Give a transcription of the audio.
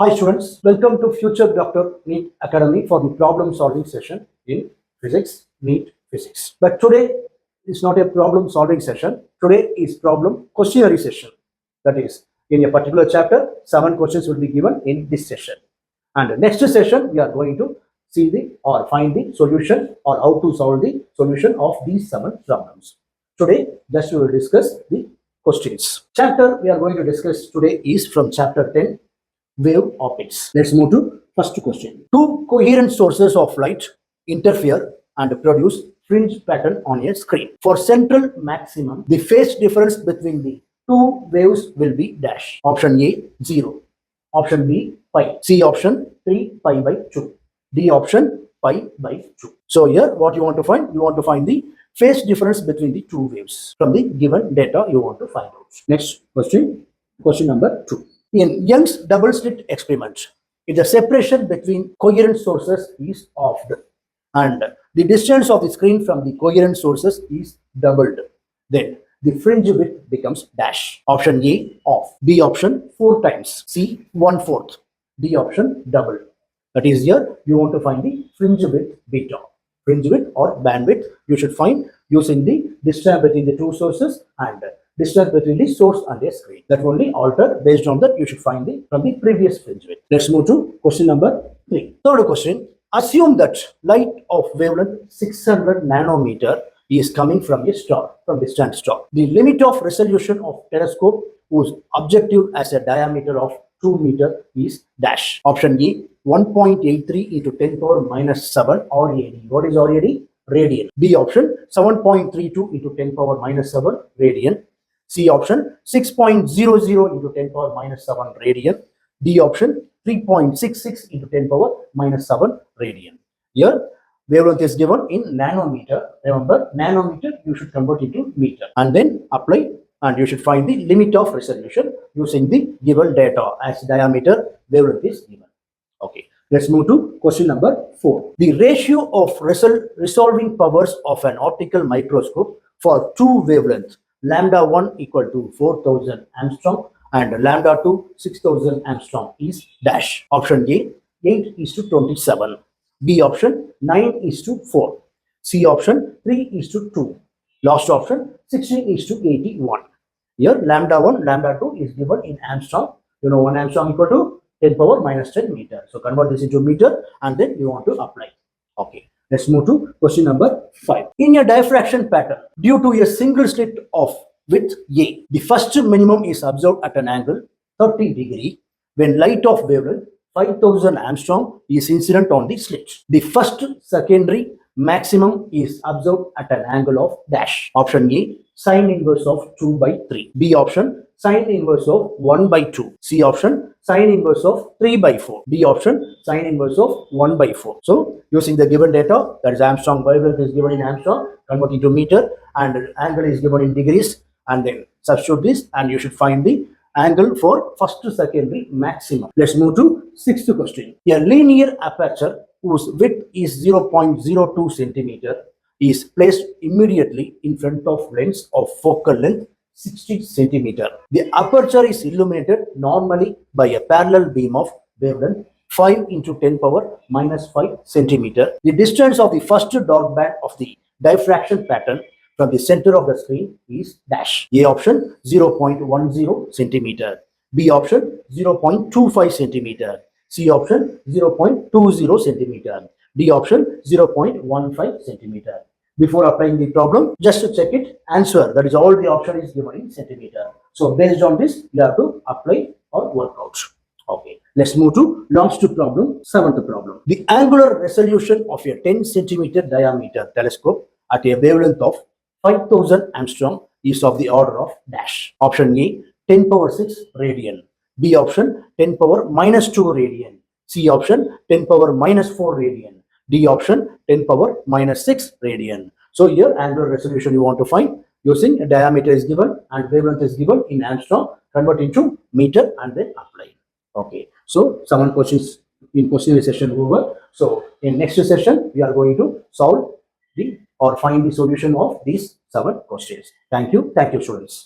Hi students, welcome to Future Doctor NEET Academy for the problem solving session in physics, NEET physics. But today is not a problem solving session. Today is problem questionnaire session. That is, in a particular chapter, 7 questions will be given in this session. And next session, we are going to see the or find the solution or how to solve the solution of these 7 problems. Today, just we will discuss the questions. Chapter we are going to discuss today is from chapter 10. Wave optics. Let's move to first question. Two coherent sources of light interfere and produce fringe pattern on a screen. For central maximum, the phase difference between the two waves will be dash. Option A 0. Option B pi. C option 3 pi by 2. D option pi by 2. So here what you want to find? You want to find the phase difference between the two waves. From the given data you want to find out. Next question. Question number 2. In Young's double slit experiment, if the separation between coherent sources is halved and the distance of the screen from the coherent sources is doubled, then the fringe width becomes dash. Option A off, B option 4 times, C 1/4, D option double. That is here you want to find the fringe width beta. Fringe width or bandwidth you should find using the distance between the two sources and distance between the source and the screen. That only alter. Based on that, you should find the from the previous fringe width. Let's move to question number 3. Third question. Assume that light of wavelength 600 nanometer is coming from a star, from distant star. The limit of resolution of telescope whose objective has a diameter of 2 meter is dash. Option A 1.83 into 10 power minus 7 RAD. What is RAD? Radian. B option 7.32 into 10 power minus 7 radian. C option 6.00 into 10 power minus 7 radian. D option 3.66 into 10 power minus 7 radian. Here wavelength is given in nanometer. Remember, nanometer you should convert into meter and then apply, and you should find the limit of resolution using the given data as diameter wavelength is given. Okay, let's move to question number 4. The ratio of resolving powers of an optical microscope for two wavelengths, lambda 1 equal to 4000 Armstrong and lambda 2 6000 Armstrong is dash. Option A 8:27, B option 9:4, C option 3:2, last option 16:81. Here lambda 1, lambda 2 is given in Armstrong. You know 1 Armstrong equal to 10 power minus 10 meter. So convert this into meter and then you want to apply. Okay. Let's move to question number 5. In a diffraction pattern, due to a single slit of width A, the first minimum is observed at an angle 30 degree when light of wavelength 5000 Armstrong is incident on the slit. The first secondary maximum is observed at an angle of dash. Option A sine inverse of 2 by 3. B option sine inverse of 1 by 2. C option sine inverse of 3 by 4. D option sine inverse of 1 by 4. So using the given data, that is Armstrong wavelength is given in Armstrong, convert into meter, and angle is given in degrees, and then substitute this and you should find the angle for first secondary maximum. Let's move to 6th question. A linear aperture whose width is 0.02 centimeter is placed immediately in front of lens of focal length 60 centimeter. The aperture is illuminated normally by a parallel beam of wavelength 5 into 10 power minus 5 centimeter. The distance of the first dark band of the diffraction pattern from the center of the screen is dash. A option 0.10 centimeter. B option 0.25 centimeter. C option 0.20 centimeter. D option 0.15 centimeter. Before applying the problem, just to check it, answer, that is all the option is given in centimeter. So based on this, you have to apply or work out. Okay, let's move to last problem, 7th problem. The angular resolution of a 10 centimeter diameter telescope at a wavelength of 5000 Armstrong is of the order of dash. Option A 10 power 6 radian. B option 10 power minus 2 radian. C option 10 power minus 4 radian. D option 10 power minus 6 radian. So here angular resolution you want to find using a diameter is given and wavelength is given in Armstrong, convert into meter and then apply. Okay, so 7 questions in question session over. So in next session we are going to solve the or find the solution of these 7 questions. Thank you students.